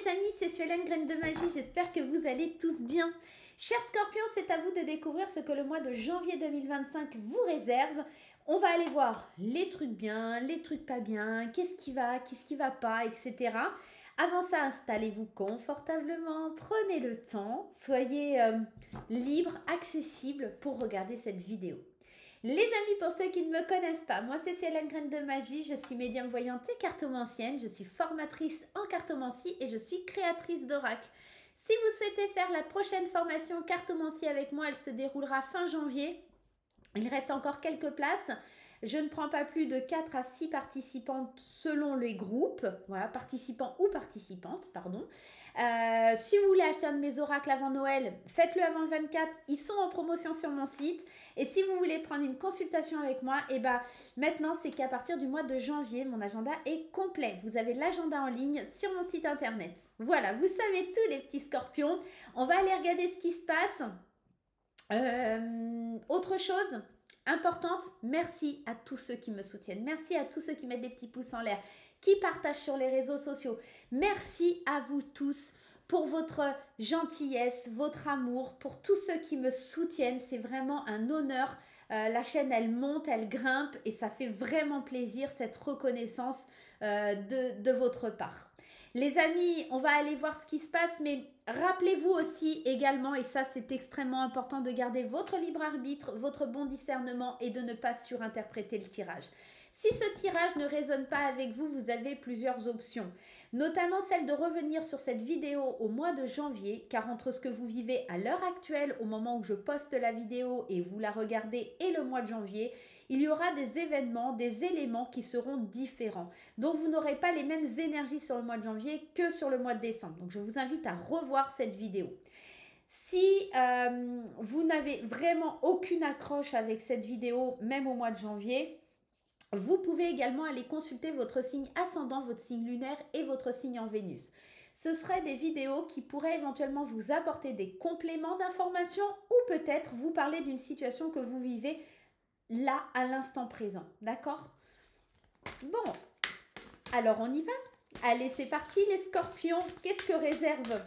mes amis, c'est Suelen, Graine de Magie, j'espère que vous allez tous bien. Chers Scorpions, c'est à vous de découvrir ce que le mois de janvier 2025 vous réserve. On va aller voir les trucs bien, les trucs pas bien, qu'est-ce qui va pas, etc. Avant ça, installez-vous confortablement, prenez le temps, soyez libre, accessible pour regarder cette vidéo. Les amis, pour ceux qui ne me connaissent pas, moi c'est Suelen, Graine de Magie, je suis médium voyante et cartomancienne, je suis formatrice en cartomancie et je suis créatrice d'oracles. Si vous souhaitez faire la prochaine formation cartomancie avec moi, elle se déroulera fin janvier. Il reste encore quelques places. Je ne prends pas plus de 4 à 6 participantes selon les groupes. Voilà, participants ou participantes, pardon. Si vous voulez acheter un de mes oracles avant Noël, faites-le avant le 24. Ils sont en promotion sur mon site. Et si vous voulez prendre une consultation avec moi, et ben maintenant, c'est qu'à partir du mois de janvier, mon agenda est complet. Vous avez l'agenda en ligne sur mon site internet. Voilà, vous savez tout les petits scorpions. On va aller regarder ce qui se passe. Autre chose importante, merci à tous ceux qui me soutiennent, merci à tous ceux qui mettent des petits pouces en l'air, qui partagent sur les réseaux sociaux. Merci à vous tous pour votre gentillesse, votre amour, pour tous ceux qui me soutiennent. C'est vraiment un honneur. La chaîne, elle monte, elle grimpe et ça fait vraiment plaisir cette reconnaissance de votre part. Les amis, on va aller voir ce qui se passe, mais rappelez-vous aussi également, et ça c'est extrêmement important, de garder votre libre arbitre, votre bon discernement et de ne pas surinterpréter le tirage. Si ce tirage ne résonne pas avec vous, vous avez plusieurs options, notamment celle de revenir sur cette vidéo au mois de janvier, car entre ce que vous vivez à l'heure actuelle, au moment où je poste la vidéo et vous la regardez, et le mois de janvier, il y aura des événements, des éléments qui seront différents. Donc, vous n'aurez pas les mêmes énergies sur le mois de janvier que sur le mois de décembre. Donc, je vous invite à revoir cette vidéo. Si vous n'avez vraiment aucune accroche avec cette vidéo, même au mois de janvier, vous pouvez également aller consulter votre signe ascendant, votre signe lunaire et votre signe en Vénus. Ce seraient des vidéos qui pourraient éventuellement vous apporter des compléments d'informations ou peut-être vous parler d'une situation que vous vivez là, à l'instant présent. D'accord? Bon, alors on y va. Allez, c'est parti les scorpions. Qu'est-ce que réserve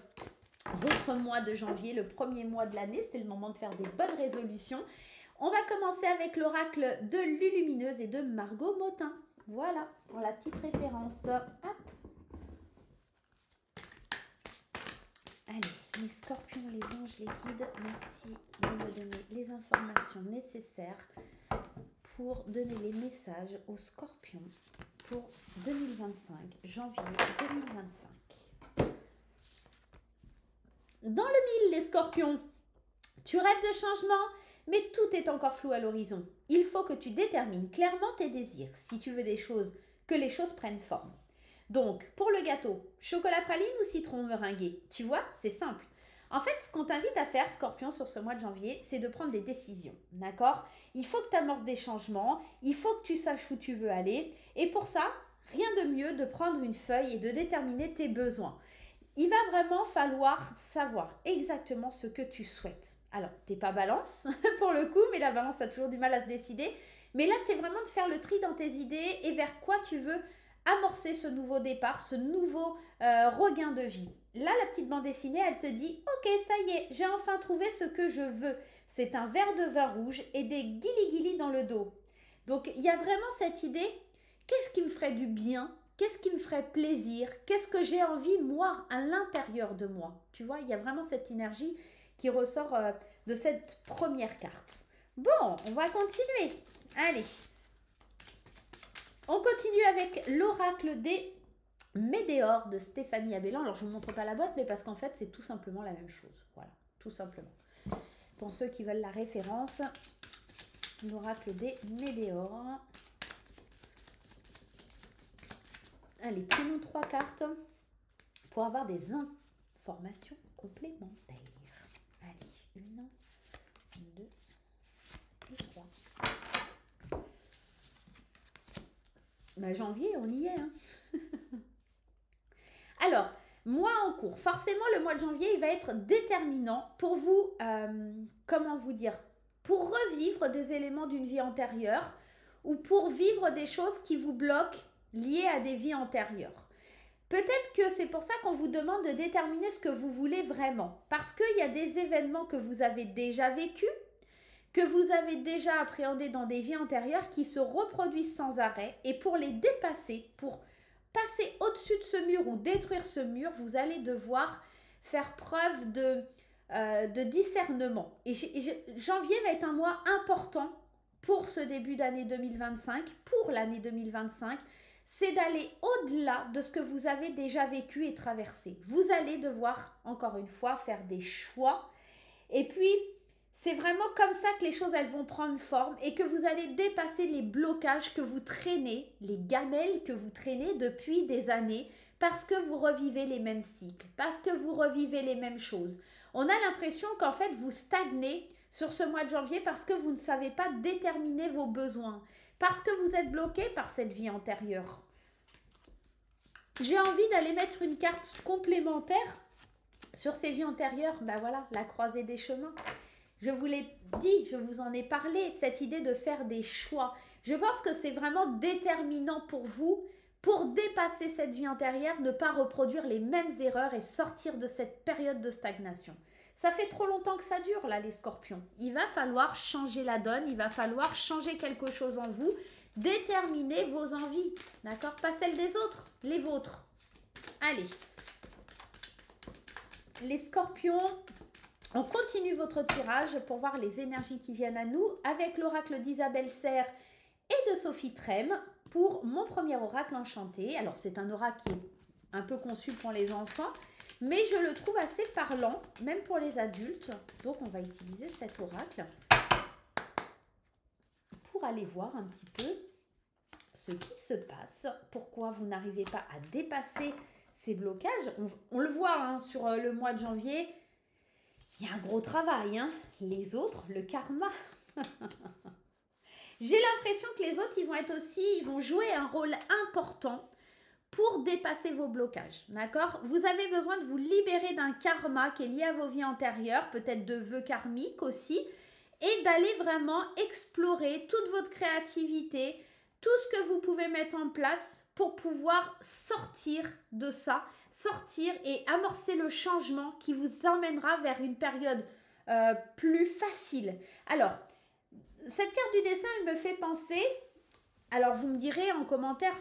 votre mois de janvier, le premier mois de l'année? C'est le moment de faire des bonnes résolutions. On va commencer avec l'oracle de Lulumineuse et de Margot Motin. Voilà, pour la petite référence. Hop. Allez, les scorpions, les anges, les guides, merci de me donner les informations nécessaires pour donner les messages aux scorpions pour 2025, janvier 2025. Dans le mille, les scorpions, tu rêves de changement, mais tout est encore flou à l'horizon. Il faut que tu détermines clairement tes désirs si tu veux que les choses prennent forme. Donc, pour le gâteau, chocolat praline ou citron meringué? Tu vois, c'est simple. En fait, ce qu'on t'invite à faire, Scorpion, sur ce mois de janvier, c'est de prendre des décisions, d'accord? Il faut que tu amorces des changements, il faut que tu saches où tu veux aller. Et pour ça, rien de mieux de prendre une feuille et de déterminer tes besoins. Il va vraiment falloir savoir exactement ce que tu souhaites. Alors, tu n'es pas balance pour le coup, mais la balance a toujours du mal à se décider. Mais là, c'est vraiment de faire le tri dans tes idées et vers quoi tu veux amorcer ce nouveau départ, ce nouveau regain de vie. Là, la petite bande dessinée, elle te dit « Ok, ça y est, j'ai enfin trouvé ce que je veux. C'est un verre de vin rouge et des guili-guili dans le dos. » Donc, il y a vraiment cette idée « Qu'est-ce qui me ferait du bien ? Qu'est-ce qui me ferait plaisir ? Qu'est-ce que j'ai envie, moi, à l'intérieur de moi ?» Tu vois, il y a vraiment cette énergie qui ressort de cette première carte. Bon, on va continuer. Allez. On continue avec l'oracle des Médéors de Stéphanie Abellan. Alors, je ne vous montre pas la boîte, mais parce qu'en fait, c'est tout simplement la même chose. Voilà, tout simplement. Pour ceux qui veulent la référence, l'oracle des Médéors. Allez, prenons 3 cartes pour avoir des informations complémentaires. Allez, 1, 2 et 3. Bah, janvier, on y est. Hein. Alors, mois en cours. Forcément, le mois de janvier, il va être déterminant pour vous, comment vous dire, pour revivre des éléments d'une vie antérieure ou pour vivre des choses qui vous bloquent liées à des vies antérieures. Peut-être que c'est pour ça qu'on vous demande de déterminer ce que vous voulez vraiment. Parce qu'il y a des événements que vous avez déjà vécus, que vous avez déjà appréhendés dans des vies antérieures qui se reproduisent sans arrêt. Et pour les dépasser, pour passer au-dessus de ce mur ou détruire ce mur, vous allez devoir faire preuve de discernement. Et janvier va être un mois important pour ce début d'année 2025, pour l'année 2025, c'est d'aller au-delà de ce que vous avez déjà vécu et traversé. Vous allez devoir, encore une fois, faire des choix. Et puis, c'est vraiment comme ça que les choses, elles vont prendre forme et que vous allez dépasser les blocages que vous traînez, les gamelles que vous traînez depuis des années, parce que vous revivez les mêmes cycles, parce que vous revivez les mêmes choses. On a l'impression qu'en fait, vous stagnez sur ce mois de janvier parce que vous ne savez pas déterminer vos besoins, parce que vous êtes bloqué par cette vie antérieure. J'ai envie d'aller mettre une carte complémentaire sur ces vies antérieures. Ben voilà, la croisée des chemins. Je vous l'ai dit, je vous en ai parlé, cette idée de faire des choix. Je pense que c'est vraiment déterminant pour vous, pour dépasser cette vie antérieure, ne pas reproduire les mêmes erreurs et sortir de cette période de stagnation. Ça fait trop longtemps que ça dure, là, les scorpions. Il va falloir changer la donne, il va falloir changer quelque chose en vous, déterminer vos envies, d'accord? Pas celles des autres, les vôtres. Allez. Les scorpions, on continue votre tirage pour voir les énergies qui viennent à nous avec l'oracle d'Isabelle Serre et de Sophie Trem pour mon premier oracle enchanté. Alors, c'est un oracle qui est un peu conçu pour les enfants, mais je le trouve assez parlant, même pour les adultes. Donc, on va utiliser cet oracle pour aller voir un petit peu ce qui se passe. Pourquoi vous n'arrivez pas à dépasser ces blocages. On le voit hein, sur le mois de janvier. Il y a un gros travail. Hein. Les autres, le karma. J'ai l'impression que les autres, ils vont jouer un rôle important pour dépasser vos blocages, d'accord? Vous avez besoin de vous libérer d'un karma qui est lié à vos vies antérieures, peut-être de vœux karmiques aussi, et d'aller vraiment explorer toute votre créativité, tout ce que vous pouvez mettre en place pour pouvoir sortir de ça, sortir et amorcer le changement qui vous emmènera vers une période plus facile. Alors, cette carte du dessin, elle me fait penser... Alors, vous me direz en commentaire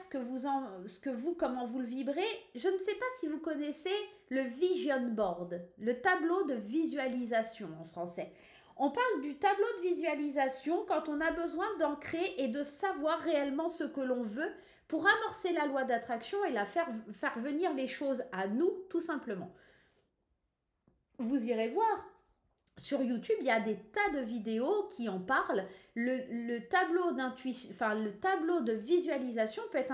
comment vous le vibrez. Je ne sais pas si vous connaissez le vision board, le tableau de visualisation en français. On parle du tableau de visualisation quand on a besoin d'ancrer et de savoir réellement ce que l'on veut pour amorcer la loi d'attraction et faire venir les choses à nous, tout simplement. Vous irez voir. Sur YouTube, il y a des tas de vidéos qui en parlent. Le tableau d'intuition, le tableau de visualisation peut être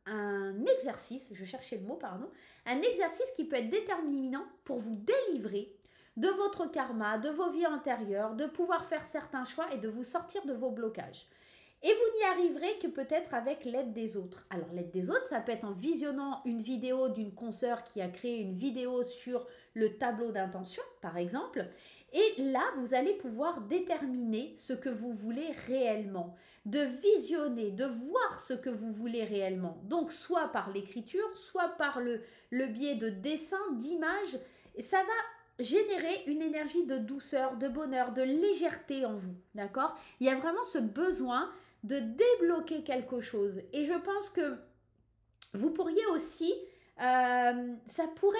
un exercice, je cherchais le mot, pardon, un exercice qui peut être déterminant pour vous délivrer de votre karma, de vos vies antérieures, de pouvoir faire certains choix et de vous sortir de vos blocages. Et vous n'y arriverez que peut-être avec l'aide des autres. Alors l'aide des autres, ça peut être en visionnant une vidéo d'une consoeur qui a créé une vidéo sur le tableau d'intention, par exemple. Et là, vous allez pouvoir déterminer ce que vous voulez réellement, de visionner, de voir ce que vous voulez réellement. Donc soit par l'écriture, soit par le biais de dessins, d'images. Ça va générer une énergie de douceur, de bonheur, de légèreté en vous, d'accord? Il y a vraiment ce besoin de débloquer quelque chose. Et je pense que vous pourriez aussi, ça pourrait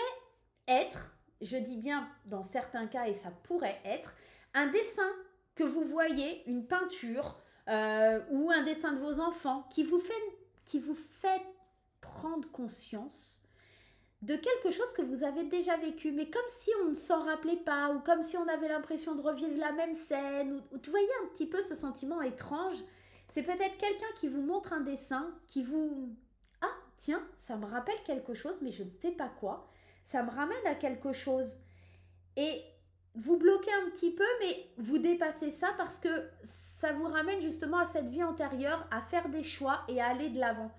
être, je dis bien dans certains cas, et ça pourrait être, un dessin que vous voyez, une peinture ou un dessin de vos enfants qui vous fait prendre conscience de quelque chose que vous avez déjà vécu, mais comme si on ne s'en rappelait pas, ou comme si on avait l'impression de revivre la même scène, ou vous voyez un petit peu ce sentiment étrange. C'est peut-être quelqu'un qui vous montre un dessin, qui vous... Ah, tiens, ça me rappelle quelque chose, mais je ne sais pas quoi. Ça me ramène à quelque chose. Et vous bloquez un petit peu, mais vous dépassez ça parce que ça vous ramène justement à cette vie antérieure, à faire des choix et à aller de l'avant.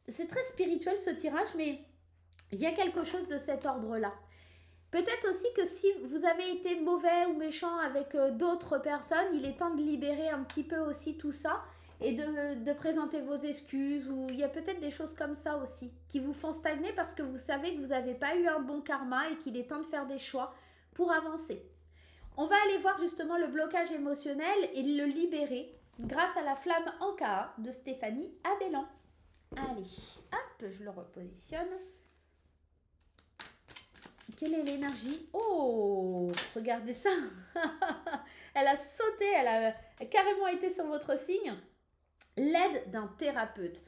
C'est très spirituel ce tirage, mais il y a quelque chose de cet ordre-là. Peut-être aussi que si vous avez été mauvais ou méchant avec d'autres personnes, il est temps de libérer un petit peu aussi tout ça et de présenter vos excuses, ou il y a peut-être des choses comme ça aussi qui vous font stagner parce que vous savez que vous n'avez pas eu un bon karma et qu'il est temps de faire des choix pour avancer. On va aller voir justement le blocage émotionnel et le libérer grâce à la flamme Ankaa de Stéphanie Abellan. Allez, hop, je le repositionne. Quelle est l'énergie? Oh, regardez ça. Elle a sauté, elle a carrément été sur votre signe. L'aide d'un thérapeute.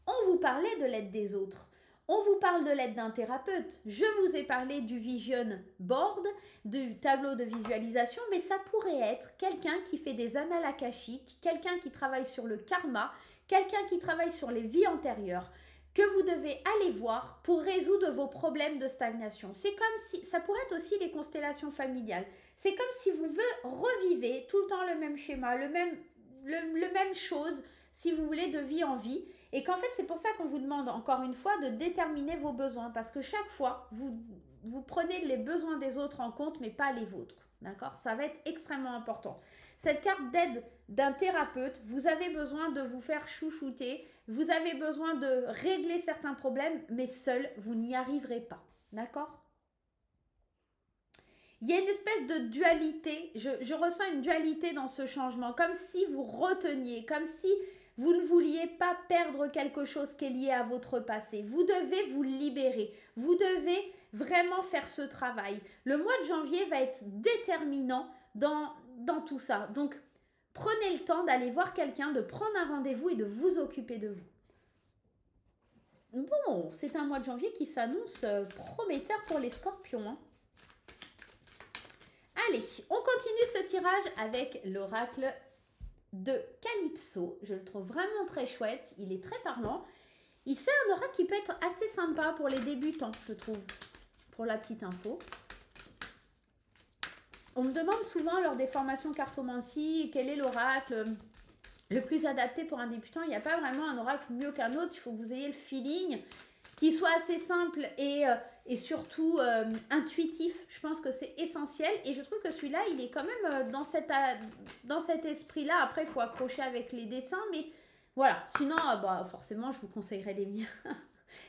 On vous parlait de l'aide des autres. On vous parle de l'aide d'un thérapeute. Je vous ai parlé du vision board, du tableau de visualisation, mais ça pourrait être quelqu'un qui fait des annales akashiques, quelqu'un qui travaille sur le karma, quelqu'un qui travaille sur les vies antérieures, que vous devez aller voir pour résoudre vos problèmes de stagnation. C'est comme si, ça pourrait être aussi les constellations familiales. C'est comme si vous revivez tout le temps le même schéma, le même chose, si vous voulez, de vie en vie. Et qu'en fait, c'est pour ça qu'on vous demande encore une fois de déterminer vos besoins. Parce que chaque fois, vous prenez les besoins des autres en compte, mais pas les vôtres. D'accord? Ça va être extrêmement important. Cette carte d'aide d'un thérapeute, vous avez besoin de vous faire chouchouter, vous avez besoin de régler certains problèmes, mais seul, vous n'y arriverez pas. D'accord? Il y a une espèce de dualité, je ressens une dualité dans ce changement, comme si vous reteniez, comme si vous ne vouliez pas perdre quelque chose qui est lié à votre passé. Vous devez vous libérer, vous devez vraiment faire ce travail. Le mois de janvier va être déterminant dans tout ça. Donc, prenez le temps d'aller voir quelqu'un, de prendre un rendez-vous et de vous occuper de vous. Bon, c'est un mois de janvier qui s'annonce prometteur pour les scorpions, hein. Allez, on continue ce tirage avec l'oracle de Calypso. Je le trouve vraiment très chouette. Il est très parlant. C'est un oracle qui peut être assez sympa pour les débutants, je trouve. Pour la petite info. On me demande souvent lors des formations cartomancie quel est l'oracle le plus adapté pour un débutant. Il n'y a pas vraiment un oracle mieux qu'un autre. Il faut que vous ayez le feeling, qui soit assez simple et surtout intuitif. Je pense que c'est essentiel. Et je trouve que celui-là, il est quand même dans cet esprit-là. Après, il faut accrocher avec les dessins. Mais voilà, sinon, forcément, je vous conseillerais les miens.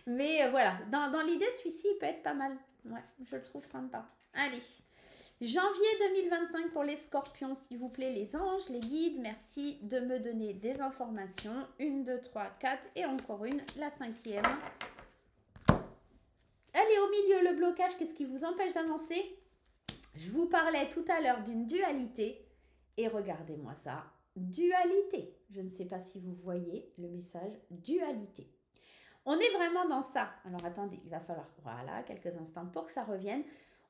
Mais voilà, dans l'idée, celui-ci, il peut être pas mal. Ouais, je le trouve sympa. Allez. Janvier 2025 pour les scorpions, s'il vous plaît, les anges, les guides, merci de me donner des informations. 1, 2, 3, 4 et encore une, la 5e. Allez, au milieu, le blocage, qu'est-ce qui vous empêche d'avancer? Je vous parlais tout à l'heure d'une dualité et regardez-moi ça, dualité. Je ne sais pas si vous voyez le message dualité. On est vraiment dans ça. Alors attendez, il va falloir, voilà, quelques instants pour que ça revienne.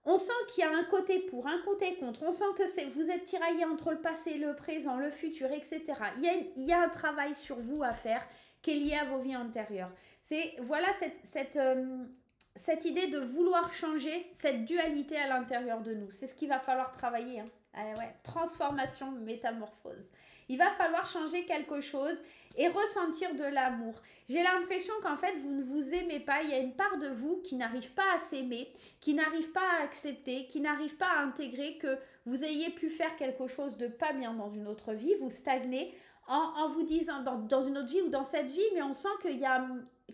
On sent qu'il y a un côté pour, un côté contre. On sent que vous êtes tiraillé entre le passé, le présent, le futur, etc. Il y a un travail sur vous à faire qui est lié à vos vies antérieures. C'est, voilà, cette idée de vouloir changer, cette dualité à l'intérieur de nous. C'est ce qu'il va falloir travailler. Hein. Ouais. Transformation, métamorphose. Il va falloir changer quelque chose et ressentir de l'amour. J'ai l'impression qu'en fait, vous ne vous aimez pas. Il y a une part de vous qui n'arrive pas à s'aimer, qui n'arrive pas à accepter, qui n'arrive pas à intégrer que vous ayez pu faire quelque chose de pas bien dans une autre vie. Vous stagnez en vous disant dans une autre vie ou dans cette vie, mais on sent qu'il y a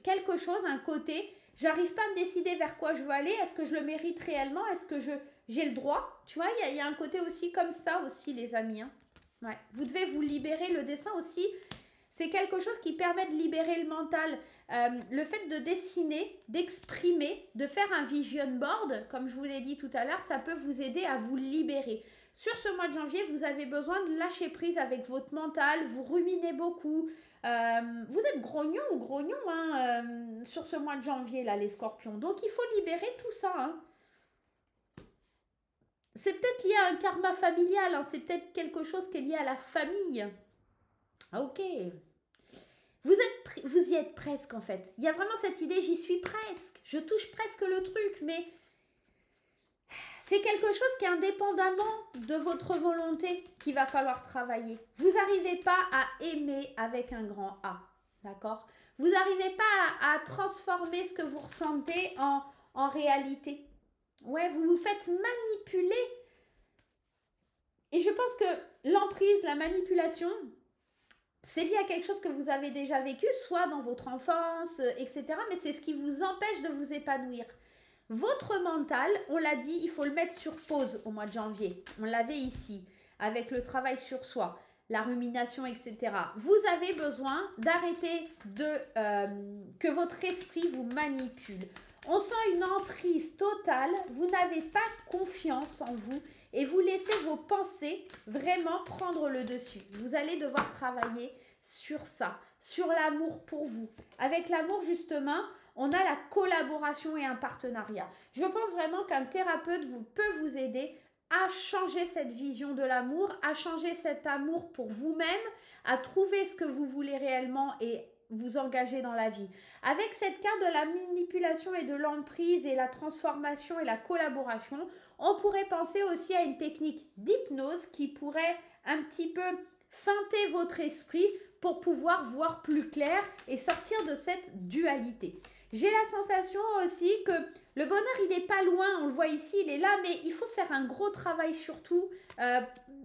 quelque chose, un côté, j'arrive pas à me décider vers quoi je veux aller. Est-ce que je le mérite réellement? Est-ce que j'ai le droit? Tu vois, il y a un côté aussi comme ça aussi, les amis. Hein. Ouais. Vous devez vous libérer. Le dessin aussi, c'est quelque chose qui permet de libérer le mental. Le fait de dessiner, d'exprimer, de faire un vision board, comme je vous l'ai dit tout à l'heure, ça peut vous aider à vous libérer. Sur ce mois de janvier, vous avez besoin de lâcher prise avec votre mental. Vous ruminez beaucoup. Vous êtes grognon ou grognon hein, sur ce mois de janvier, là, les scorpions. Donc, il faut libérer tout ça. Hein. C'est peut-être lié à un karma familial. Hein. C'est peut-être quelque chose qui est lié à la famille. Ok. Vous y êtes presque, en fait. Il y a vraiment cette idée, j'y suis presque. Je touche presque le truc, mais c'est quelque chose qui est indépendamment de votre volonté qu'il va falloir travailler. Vous n'arrivez pas à aimer avec un grand A, d'accord? Vous n'arrivez pas à transformer ce que vous ressentez en réalité. Ouais, vous vous faites manipuler. Et je pense que l'emprise, la manipulation, c'est lié à quelque chose que vous avez déjà vécu, soit dans votre enfance, etc. Mais c'est ce qui vous empêche de vous épanouir. Votre mental, on l'a dit, il faut le mettre sur pause au mois de janvier. On l'avait ici, avec le travail sur soi, la rumination, etc. Vous avez besoin d'arrêter que votre esprit vous manipule. On sent une emprise totale, vous n'avez pas confiance en vous et vous laissez vos pensées vraiment prendre le dessus. Vous allez devoir travailler sur ça, sur l'amour pour vous. Avec l'amour, justement, on a la collaboration et un partenariat. Je pense vraiment qu'un thérapeute peut vous aider à changer cette vision de l'amour, à changer cet amour pour vous-même, à trouver ce que vous voulez réellement et vous engager dans la vie. Avec cette carte de la manipulation et de l'emprise et la transformation et la collaboration, on pourrait penser aussi à une technique d'hypnose qui pourrait un petit peu feinter votre esprit pour pouvoir voir plus clair et sortir de cette dualité. J'ai la sensation aussi que le bonheur, il n'est pas loin, on le voit ici, il est là, mais il faut faire un gros travail surtout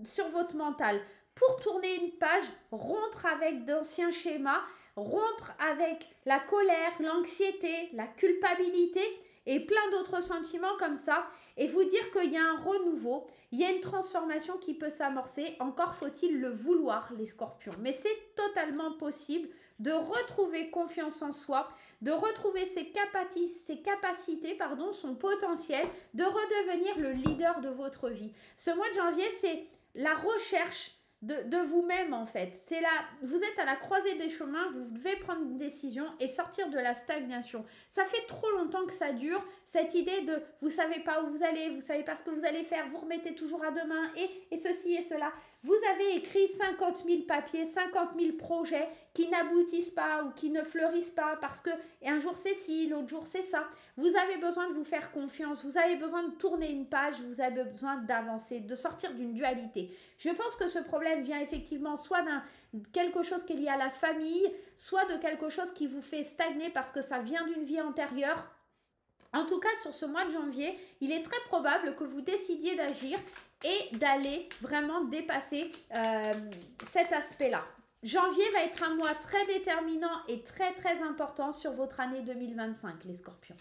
sur votre mental. Pour tourner une page, rompre avec d'anciens schémas, rompre avec la colère, l'anxiété, la culpabilité et plein d'autres sentiments comme ça, et vous dire qu'il y a un renouveau, il y a une transformation qui peut s'amorcer, encore faut-il le vouloir, les scorpions. Mais c'est totalement possible de retrouver confiance en soi, de retrouver ses capacités, son potentiel, de redevenir le leader de votre vie. Ce mois de janvier, c'est la recherche de vous-même en fait. C'est là, vous êtes à la croisée des chemins, vous devez prendre une décision et sortir de la stagnation. Ça fait trop longtemps que ça dure, cette idée de vous savez pas où vous allez, vous savez pas ce que vous allez faire, vous remettez toujours à demain et ceci et cela. Vous avez écrit 50 000 papiers, 50 000 projets qui n'aboutissent pas ou qui ne fleurissent pas parce que un jour c'est ci, l'autre jour c'est ça. Vous avez besoin de vous faire confiance, vous avez besoin de tourner une page, vous avez besoin d'avancer, de sortir d'une dualité. Je pense que ce problème vient effectivement soit d'un quelque chose qui est lié à la famille, soit de quelque chose qui vous fait stagner parce que ça vient d'une vie antérieure. En tout cas, sur ce mois de janvier, il est très probable que vous décidiez d'agir et d'aller vraiment dépasser cet aspect-là. Janvier va être un mois très déterminant et très très important sur votre année 2025, les scorpions.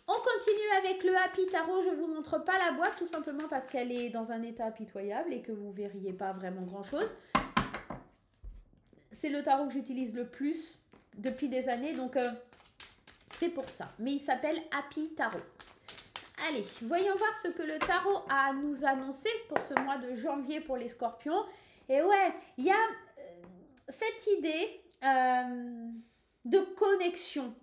On continue avec le Happy Tarot. Je ne vous montre pas la boîte tout simplement parce qu'elle est dans un état pitoyable et que vous ne verriez pas vraiment grand-chose. C'est le tarot que j'utilise le plus depuis des années, donc c'est pour ça. Mais il s'appelle Happy Tarot. Allez, voyons voir ce que le tarot a à nous annoncer pour ce mois de janvier pour les scorpions. Et ouais, il y a cette idée de connexion,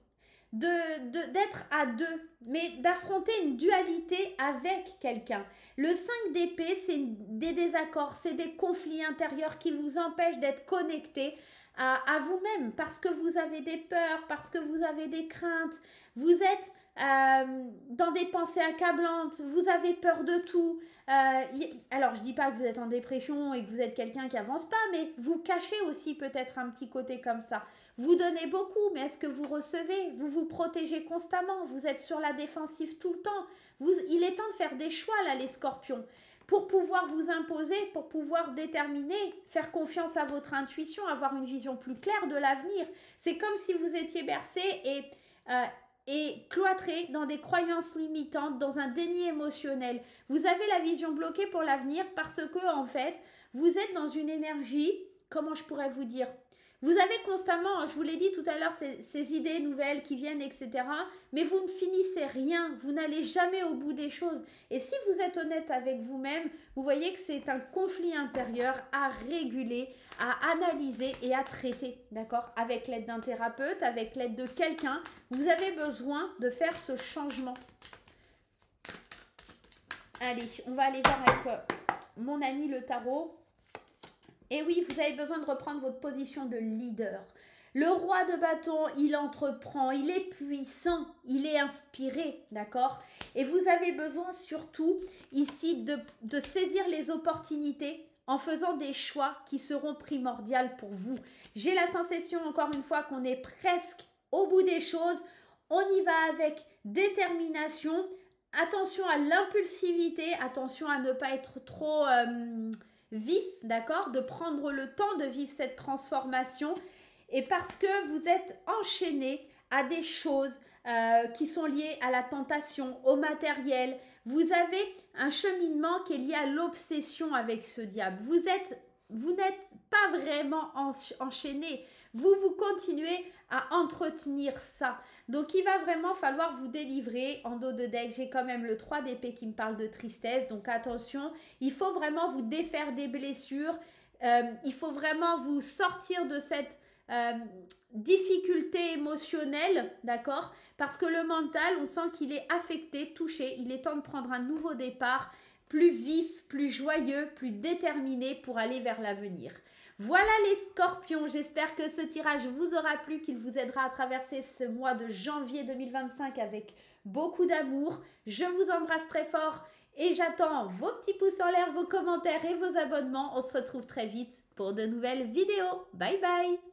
d'être à deux, mais d'affronter une dualité avec quelqu'un. Le 5 d'épée, c'est des désaccords, c'est des conflits intérieurs qui vous empêchent d'être connectés à vous-même, parce que vous avez des peurs, parce que vous avez des craintes, vous êtes dans des pensées accablantes, vous avez peur de tout. Alors, je dis pas que vous êtes en dépression et que vous êtes quelqu'un qui avance pas, mais vous cachez aussi peut-être un petit côté comme ça. Vous donnez beaucoup, mais est-ce que vous recevez? Vous vous protégez constamment, vous êtes sur la défensive tout le temps. Il est temps de faire des choix là, les scorpions, pour pouvoir vous imposer, pour pouvoir déterminer, faire confiance à votre intuition, avoir une vision plus claire de l'avenir. C'est comme si vous étiez bercé et cloîtré dans des croyances limitantes, dans un déni émotionnel. Vous avez la vision bloquée pour l'avenir parce que, en fait, vous êtes dans une énergie, comment je pourrais vous dire? Vous avez constamment, je vous l'ai dit tout à l'heure, ces idées nouvelles qui viennent, etc. Mais vous ne finissez rien, vous n'allez jamais au bout des choses. Et si vous êtes honnête avec vous-même, vous voyez que c'est un conflit intérieur à réguler, à analyser et à traiter, d'accord? Avec l'aide d'un thérapeute, avec l'aide de quelqu'un, vous avez besoin de faire ce changement. Allez, on va aller voir avec mon ami le tarot. Et oui, vous avez besoin de reprendre votre position de leader. Le roi de bâton, il entreprend, il est puissant, il est inspiré, d'accord? Et vous avez besoin surtout ici de saisir les opportunités en faisant des choix qui seront primordiaux pour vous. J'ai la sensation, encore une fois, qu'on est presque au bout des choses. On y va avec détermination. Attention à l'impulsivité, attention à ne pas être trop... vif, d'accord? De prendre le temps de vivre cette transformation et parce que vous êtes enchaîné à des choses qui sont liées à la tentation, au matériel. Vous avez un cheminement qui est lié à l'obsession avec ce diable. Vous n'êtes pas vraiment enchaîné. Vous continuez à entretenir ça. Donc, il va vraiment falloir vous délivrer. En dos de deck, j'ai quand même le 3 d'épée qui me parle de tristesse. Donc, attention, il faut vraiment vous défaire des blessures. Il faut vraiment vous sortir de cette difficulté émotionnelle, d'accord? Parce que le mental, on sent qu'il est affecté, touché. Il est temps de prendre un nouveau départ, plus vif, plus joyeux, plus déterminé pour aller vers l'avenir. Voilà les scorpions, j'espère que ce tirage vous aura plu, qu'il vous aidera à traverser ce mois de janvier 2025 avec beaucoup d'amour. Je vous embrasse très fort et j'attends vos petits pouces en l'air, vos commentaires et vos abonnements. On se retrouve très vite pour de nouvelles vidéos. Bye bye!